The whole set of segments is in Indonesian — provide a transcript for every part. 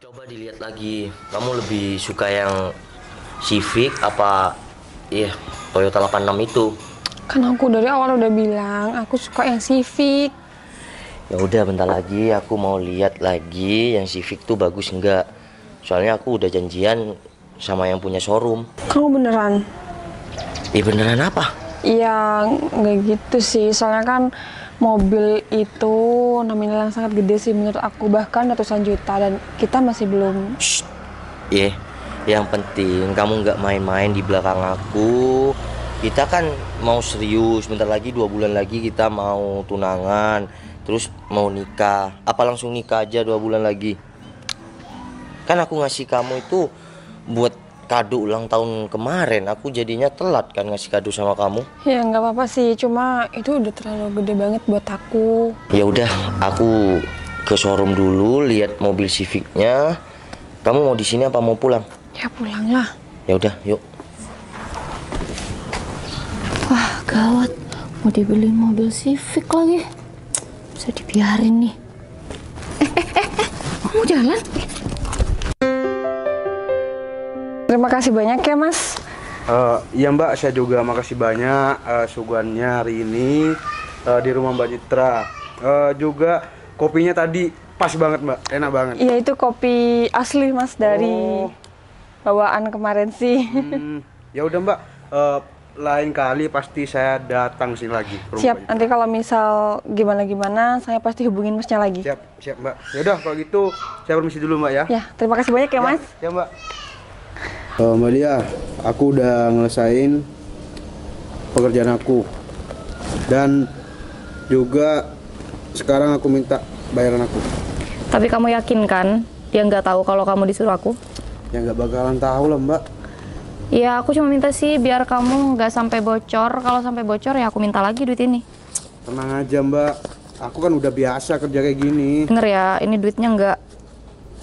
Coba dilihat lagi, kamu lebih suka yang Civic apa Toyota 86 itu? Kan aku dari awal udah bilang aku suka yang Civic. Ya udah, bentar lagi aku mau lihat lagi yang Civic tuh bagus enggak. Soalnya aku udah janjian sama yang punya showroom. Kamu beneran? Beneran apa? Iya, nggak gitu sih. Soalnya kan mobil itu nominal yang sangat gede sih menurut aku, bahkan ratusan juta, dan kita masih belum. Shh. Yang penting kamu nggak main-main di belakang aku. Kita kan mau serius, bentar lagi 2 bulan lagi kita mau tunangan, terus mau nikah. Apa langsung nikah aja 2 bulan lagi? Kan aku ngasih kamu itu buat kado ulang tahun kemarin, aku jadinya telat kan ngasih kado sama kamu. Ya nggak apa-apa sih, cuma itu udah terlalu gede banget buat aku. Ya udah, aku ke showroom dulu lihat mobil Civicnya. Kamu mau di sini apa mau pulang? Ya pulang lah. Ya udah, yuk. Wah, gawat. Mau dibeliin mobil Civic lagi. Bisa dibiarin nih. Mau jalan? Terima kasih banyak ya Mas. Iya Mbak, saya juga makasih banyak suguhannya hari ini di rumah Mbak Citra. Juga kopinya tadi pas banget Mbak, enak banget. Iya, itu kopi asli Mas dari bawaan kemarin sih. Ya udah Mbak, lain kali pasti saya datang sini lagi. Ke rumah Siap, Mbak Citra. nanti kalau misal gimana-gimana saya pasti hubungin Masnya lagi. Siap Mbak. Ya udah kalau gitu saya permisi dulu Mbak ya. Ya, terima kasih banyak ya Mas. Ya Mbak. Mbak Dia, aku udah ngelesain pekerjaan aku dan juga sekarang aku minta bayaran aku. Tapi kamu yakin kan dia nggak tahu kalau kamu disuruh aku? Ya nggak bakalan tahu lah Mbak. Ya aku cuma minta sih biar kamu nggak sampai bocor. Kalau sampai bocor ya aku minta lagi duit ini. Tenang aja Mbak, aku kan udah biasa kerja kayak gini. Denger ya, ini duitnya nggak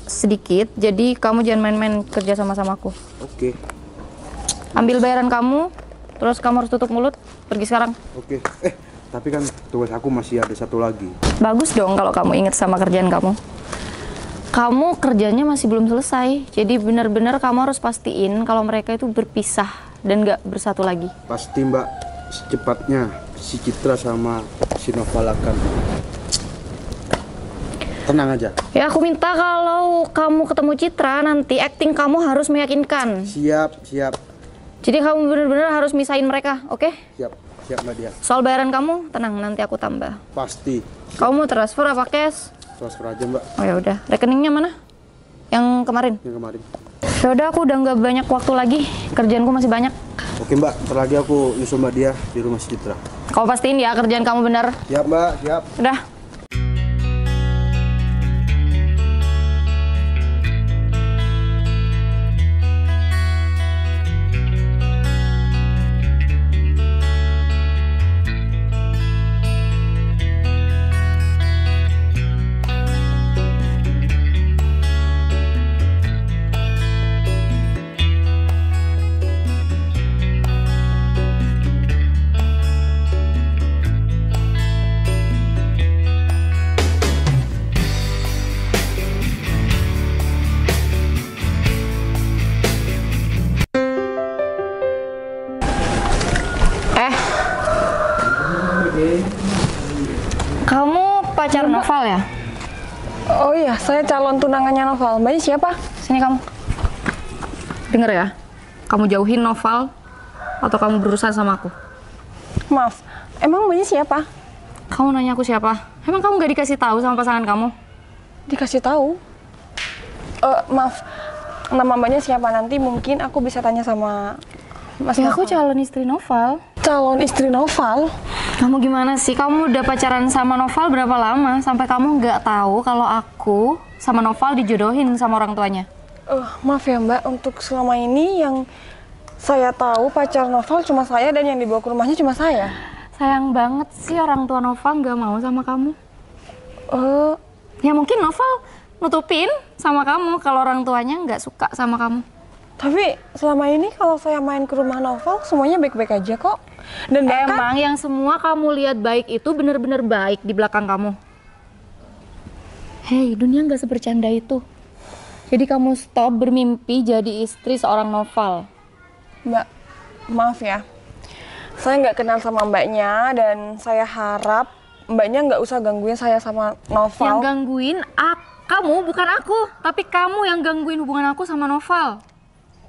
sedikit. Jadi kamu jangan main-main kerja sama-sama aku. Oke. Ambil bayaran kamu, terus kamu harus tutup mulut. Pergi sekarang. Oke. Tapi kan tugas aku masih ada satu lagi. Bagus dong kalau kamu ingat sama kerjaan kamu. Kamu kerjanya masih belum selesai. Jadi benar-benar kamu harus pastiin kalau mereka itu berpisah dan nggak bersatu lagi. Pasti Mbak, secepatnya si Citra sama si Noval akan. Tenang aja. Ya aku minta kalau kamu ketemu Citra nanti acting kamu harus meyakinkan. Siap. Jadi kamu benar-benar harus misahin mereka, oke? Siap Mbak Dia. Soal bayaran kamu tenang, nanti aku tambah. Pasti. Kamu mau transfer apa cash? Transfer aja Mbak, Oh ya udah, rekeningnya mana? Yang kemarin? yang kemarin. Ya udah, aku udah nggak banyak waktu lagi, kerjaanku masih banyak. Oke Mbak, ntar lagi aku nyusul Mbak Dia di rumah si Citra. Kau pastiin ya kerjaan kamu benar. Siap Mbak, siap. Udah. Kamu pacar Noval ya? Oh iya, saya calon tunangannya Noval. Mbaknya siapa? Sini kamu. Dengar ya, kamu jauhin Noval atau kamu berurusan sama aku. Maaf, emang mbaknya siapa? Kamu nanya aku siapa? Emang kamu gak dikasih tahu sama pasangan kamu? Dikasih tahu. Maaf, nama mbaknya siapa? Nanti mungkin aku bisa tanya sama Mas Ya aku Noval. calon istri Noval. Calon istri Noval? Kamu gimana sih? Kamu udah pacaran sama Noval berapa lama? Sampai kamu nggak tahu kalau aku sama Noval dijodohin sama orang tuanya. Maaf ya Mbak, untuk selama ini yang saya tahu pacar Noval cuma saya, dan yang dibawa ke rumahnya cuma saya. Sayang banget sih orang tua Noval nggak mau sama kamu. Eh, Ya mungkin Noval nutupin sama kamu kalau orang tuanya nggak suka sama kamu. Tapi selama ini kalau saya main ke rumah Noval semuanya baik-baik aja kok. Dan bahkan Emang yang semua kamu lihat baik itu bener-bener baik di belakang kamu? Hei, dunia nggak sebercanda itu. Jadi kamu stop bermimpi jadi istri seorang Noval. Mbak, maaf ya. Saya nggak kenal sama mbaknya dan saya harap mbaknya nggak usah gangguin saya sama Yang Noval. gangguin kamu, bukan aku. Tapi kamu yang gangguin hubungan aku sama Noval.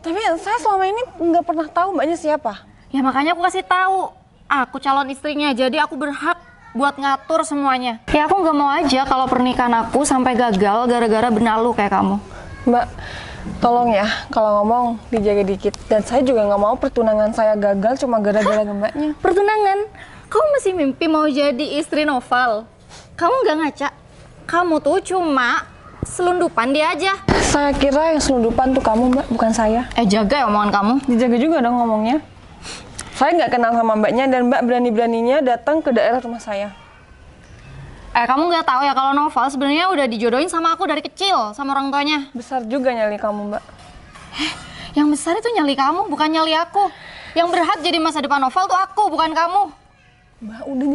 Tapi saya selama ini nggak pernah tahu mbaknya siapa. Ya makanya aku kasih tahu. Aku calon istrinya, jadi aku berhak buat ngatur semuanya. Ya aku nggak mau aja kalau pernikahan aku sampai gagal gara-gara benalu kayak kamu. Mbak, tolong ya kalau ngomong dijaga dikit. Dan saya juga nggak mau pertunangan saya gagal cuma gara-gara mbaknya. Pertunangan? Kamu masih mimpi mau jadi istri Noval? Kamu nggak ngaca? Kamu tuh cuma selundupan dia aja. Saya kira yang selundupan tuh kamu mbak, bukan saya. Jaga ya omongan kamu. Dijaga juga dong ngomongnya. Saya nggak kenal sama mbaknya dan mbak berani-beraninya datang ke daerah rumah saya. Kamu nggak tahu ya kalau Noval sebenarnya udah dijodohin sama aku dari kecil sama orang tuanya. Besar juga nyali kamu mbak. Yang besar itu nyali kamu, bukan nyali aku. Yang berhak jadi masa depan Noval tuh aku, bukan kamu. Mbak udah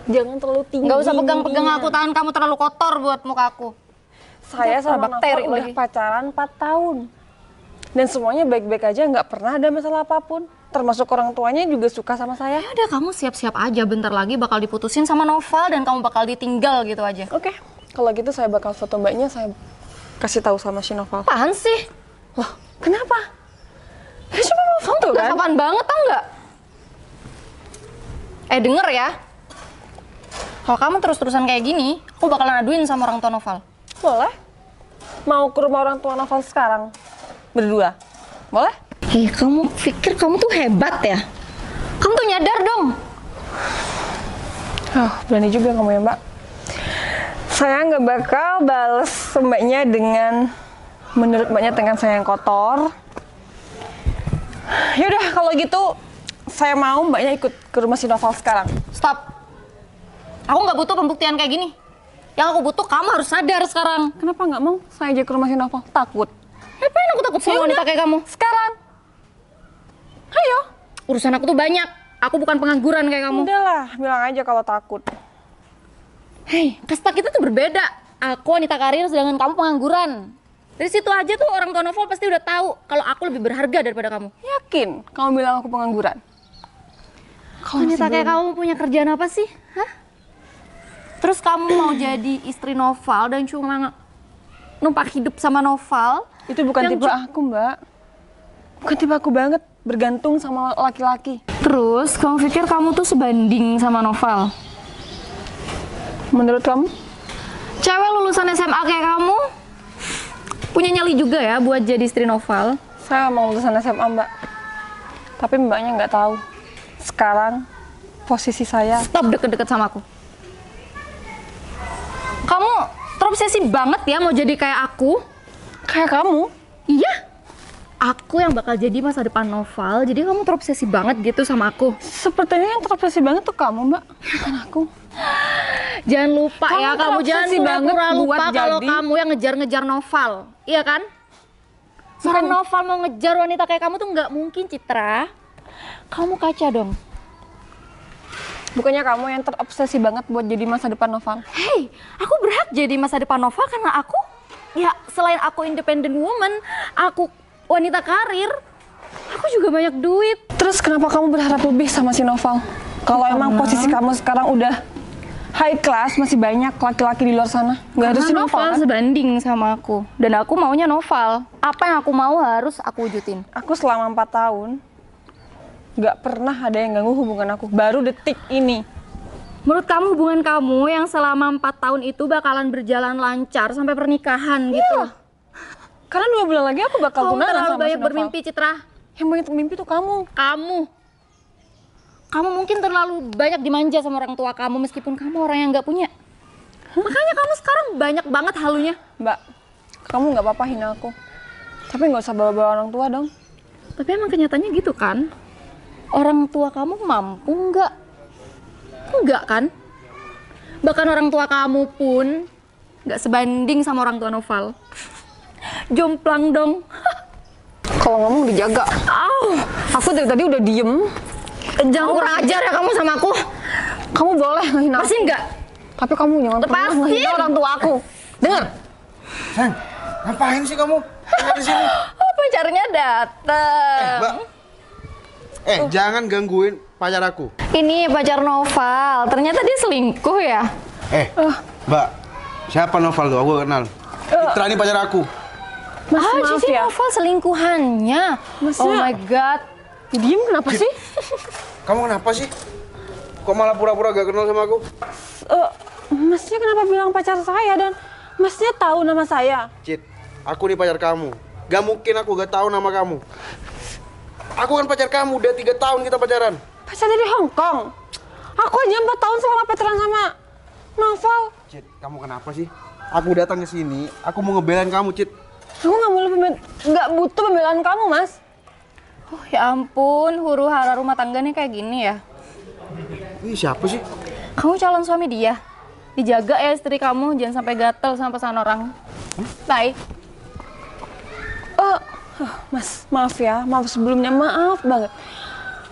jangan terlalu tinggi. Nggak usah pegang-pegang aku, tangan kamu terlalu kotor buat muka aku. Saya sama bakteri Noval udah lagi. pacaran 4 tahun. Dan semuanya baik-baik aja, nggak pernah ada masalah apapun. Termasuk orang tuanya juga suka sama saya. Ya udah, kamu siap-siap aja, bentar lagi bakal diputusin sama Noval dan kamu bakal ditinggal gitu aja. Oke, kalau gitu saya bakal foto mbaknya, saya kasih tahu sama si Noval. Apaan sih? Loh, kenapa? Ya cuma mau foto Gak kan? sopan banget tau nggak? Denger ya. Kalau kamu terus-terusan kayak gini, aku bakalan aduin sama orang tua Noval. Boleh. Mau ke rumah orang tua Noval sekarang? Berdua? Boleh? Kamu pikir kamu tuh hebat ya? Kamu tuh nyadar dong. Berani juga kamu ya mbak. Saya nggak bakal bales mbaknya dengan menurut mbaknya tangan saya yang kotor. Yaudah kalau gitu saya mau mbaknya ikut ke rumah si Noval sekarang. Stop. Aku nggak butuh pembuktian kayak gini. Yang aku butuh kamu harus sadar sekarang. Kenapa nggak mau saya aja ke rumah si Noval? Takut. Ngapain aku takut sama wanita kayak kamu? Sekarang. Ayo. Urusan aku tuh banyak. Aku bukan pengangguran kayak kamu. Udahlah, bilang aja kalau takut. Kasta kita tuh berbeda. Aku wanita karir sedangkan kamu pengangguran. Dari situ aja tuh orang tua Noval pasti udah tahu kalau aku lebih berharga daripada kamu. Yakin kamu bilang aku pengangguran? Wanita kayak kamu punya kerjaan apa sih? Hah? Terus kamu mau jadi istri Noval dan cuma numpak hidup sama Noval? Itu bukan Yang tipe aku mbak. Bukan tipe aku banget, bergantung sama laki-laki. Terus kamu pikir kamu tuh sebanding sama Noval? Menurut kamu? Cewek lulusan SMA kayak kamu punya nyali juga ya buat jadi istri Noval. Saya mau lulusan SMA mbak. Tapi mbaknya nggak tahu. Sekarang posisi saya. Stop deket-deket sama aku. Kamu terobsesi banget ya mau jadi kayak aku. Kayak kamu? Iya. Aku yang bakal jadi masa depan Noval. Jadi kamu terobsesi banget gitu sama aku. Sepertinya yang terobsesi banget tuh kamu mbak, bukan aku. Jangan lupa Kamu ya, kamu jangan terobsesi banget pura-pura lupa buat kalau jadi- kamu yang ngejar-ngejar Noval. Iya kan? Seorang Noval mau ngejar wanita kayak kamu tuh nggak mungkin, Citra. Kamu kaca dong. Bukannya kamu yang terobsesi banget buat jadi masa depan Noval? Aku berhak jadi masa depan Noval karena aku, ya selain aku independent woman, aku wanita karir, aku juga banyak duit. Terus kenapa kamu berharap lebih sama si Noval? Kalau emang posisi kamu sekarang udah high class, masih banyak laki-laki di luar sana. Nggak harus si Karena Noval kan? sebanding sama aku. Dan aku maunya Noval. Apa yang aku mau harus aku wujudin. Aku selama 4 tahun nggak pernah ada yang ganggu hubungan aku. Baru detik ini. Menurut kamu hubungan kamu yang selama 4 tahun itu bakalan berjalan lancar sampai pernikahan gitu? Karena 2 bulan lagi aku bakal Kamu tunangan terlalu sama si banyak Noval. bermimpi, Citra. Yang banyak mimpi tuh kamu. Kamu mungkin terlalu banyak dimanja sama orang tua kamu meskipun kamu orang yang nggak punya. Makanya kamu sekarang banyak banget halunya. Mbak, kamu nggak apa-apa hina aku. Tapi nggak usah bawa-bawa orang tua dong. Tapi emang kenyataannya gitu kan? Orang tua kamu mampu nggak? Enggak kan? Bahkan orang tua kamu pun nggak sebanding sama orang tua Noval. Jomplang dong. Kalau ngomong dijaga. Aku dari tadi udah diem. Jangan kurang ajar ya kamu sama aku. Kamu boleh ngehina aku. Lepasin nggak? Tapi kamu jangan pernah Lepasin. ngehina orang tua aku. Dengar? Sayang, ngapain sih kamu? Ada di sini. Oh, pacarnya dateng. Mbak. Jangan gangguin pacar aku. Ini pacar Noval. Ternyata dia selingkuh ya? Mbak. Siapa Noval tuh? Aku gak kenal. Citra ini pacar aku. Mas, Ah, maaf jadi ya. Noval selingkuhannya. Masnya- Oh my god. Diem kenapa sih? Kamu kenapa sih? Kok malah pura-pura gak kenal sama aku? Masnya kenapa bilang pacar saya dan masnya tahu nama saya? Cit, aku nih pacar kamu. Gak mungkin aku gak tahu nama kamu. Aku kan pacar kamu, udah 3 tahun kita pacaran. Pacar dari Hong Kong. Aku aja 4 tahun selama pacaran sama Novel. Cit, kamu kenapa sih? Aku datang ke sini, aku mau ngebelain kamu, Cit. Aku nggak butuh pembelaan kamu, Mas. Oh ya ampun, huru hara rumah tangganya kayak gini ya. Ini siapa sih? Kamu calon suami dia. Dijaga ya istri kamu, jangan sampai gatel sama pesan orang. Bye. Mas, maaf ya. Maaf sebelumnya, maaf banget.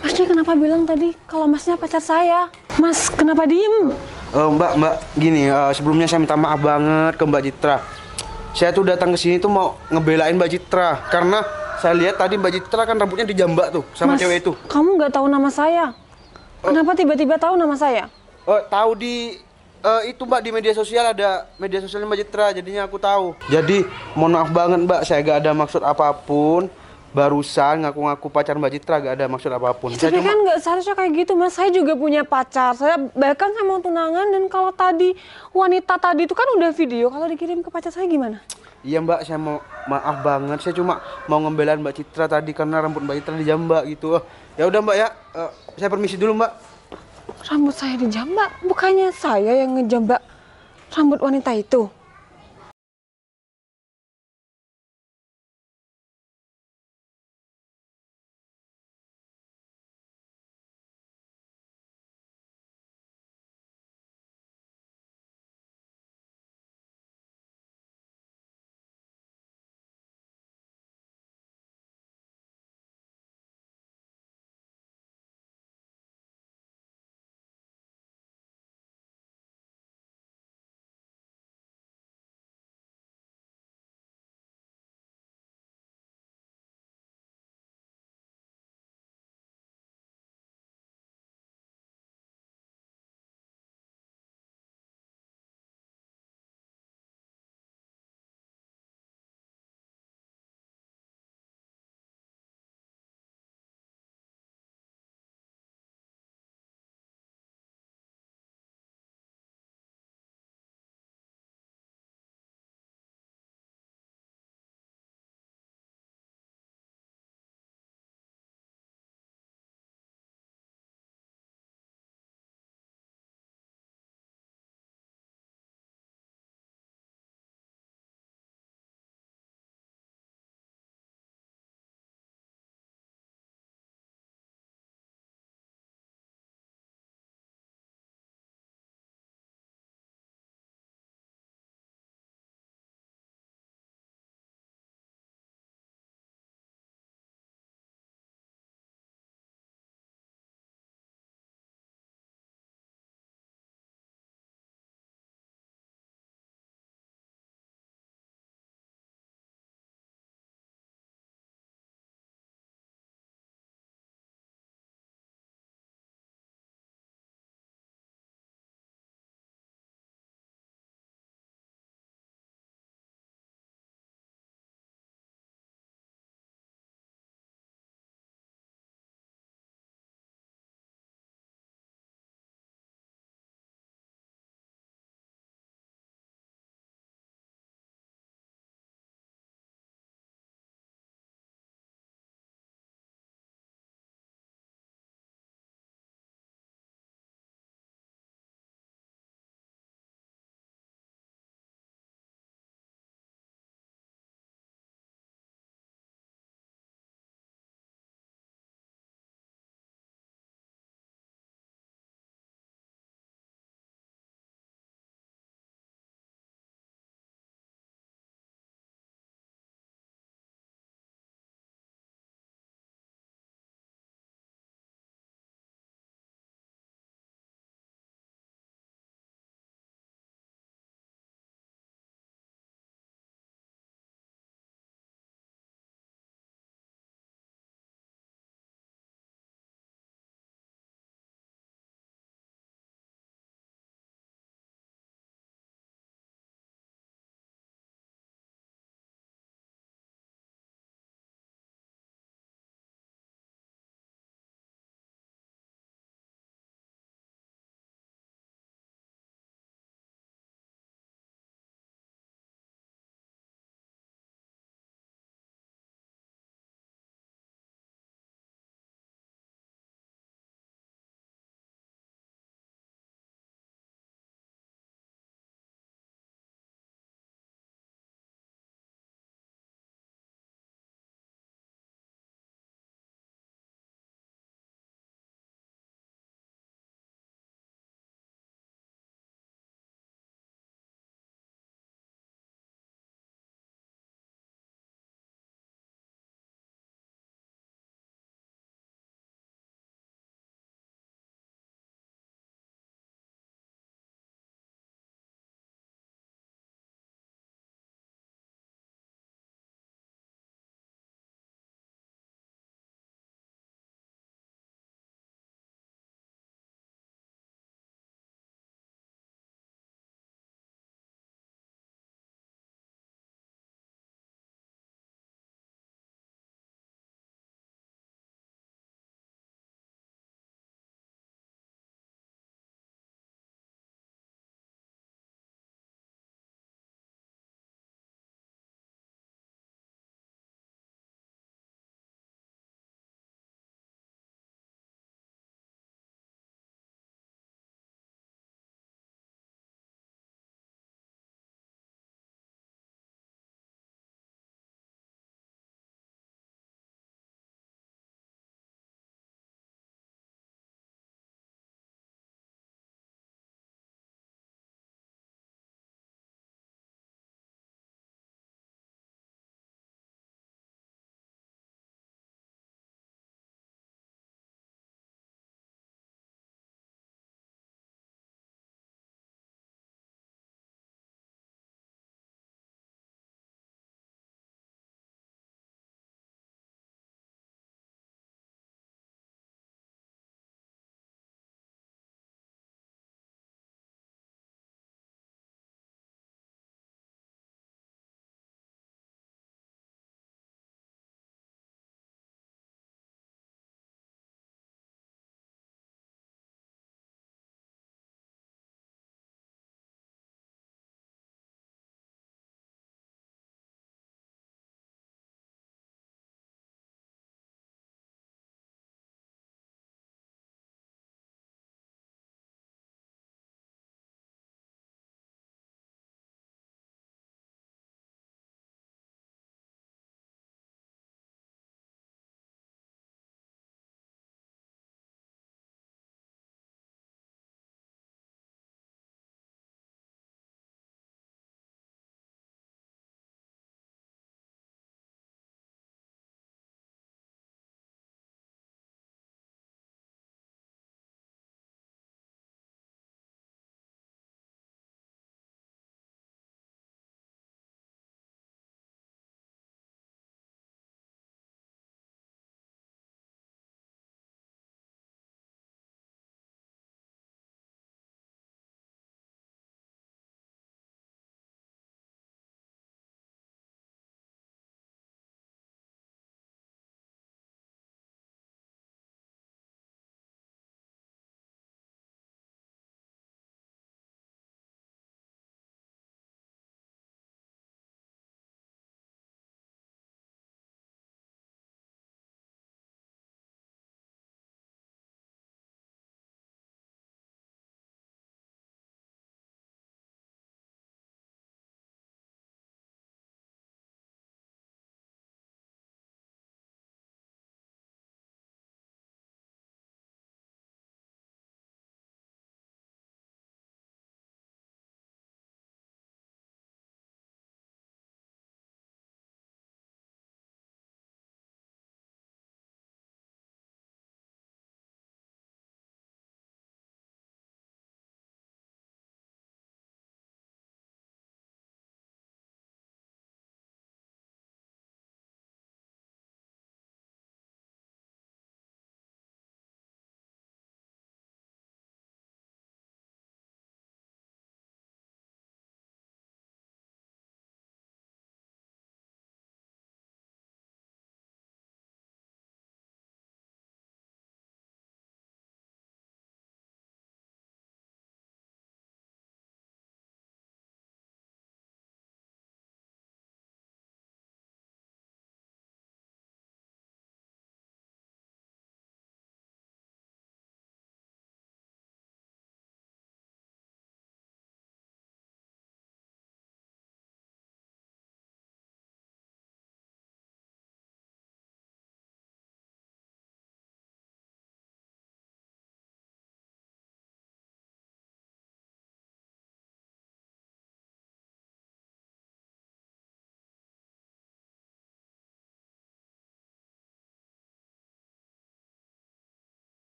Masnya kenapa bilang tadi kalau masnya pacar saya? Mas, kenapa diem? Mbak, gini, sebelumnya saya minta maaf banget ke Mbak Citra. Saya tuh datang ke sini tuh mau ngebelain Mbak Citra karena saya lihat tadi Mbak Citra kan rambutnya dijambak tuh sama Mas, cewek itu. kamu nggak tahu nama saya? Kenapa tiba-tiba tahu nama saya? Tahu di itu Mbak, di media sosial, ada media sosialnya Mbak Citra, jadinya aku tahu. Jadi mohon maaf banget Mbak, saya gak ada maksud apapun. Barusan ngaku-ngaku pacar Mbak Citra, gak ada maksud apapun. Saya Tapi cuma kan nggak seharusnya kayak gitu, Mas. Saya juga punya pacar. Bahkan saya mau tunangan dan kalau tadi wanita tadi itu kan udah video. Kalau dikirim ke pacar saya gimana? Iya Mbak, saya mau maaf banget. Saya cuma mau ngebelain Mbak Citra tadi karena rambut Mbak Citra dijambak gitu. Ya udah Mbak ya, saya permisi dulu Mbak. Rambut saya dijambak? Bukannya saya yang ngejambak rambut wanita itu?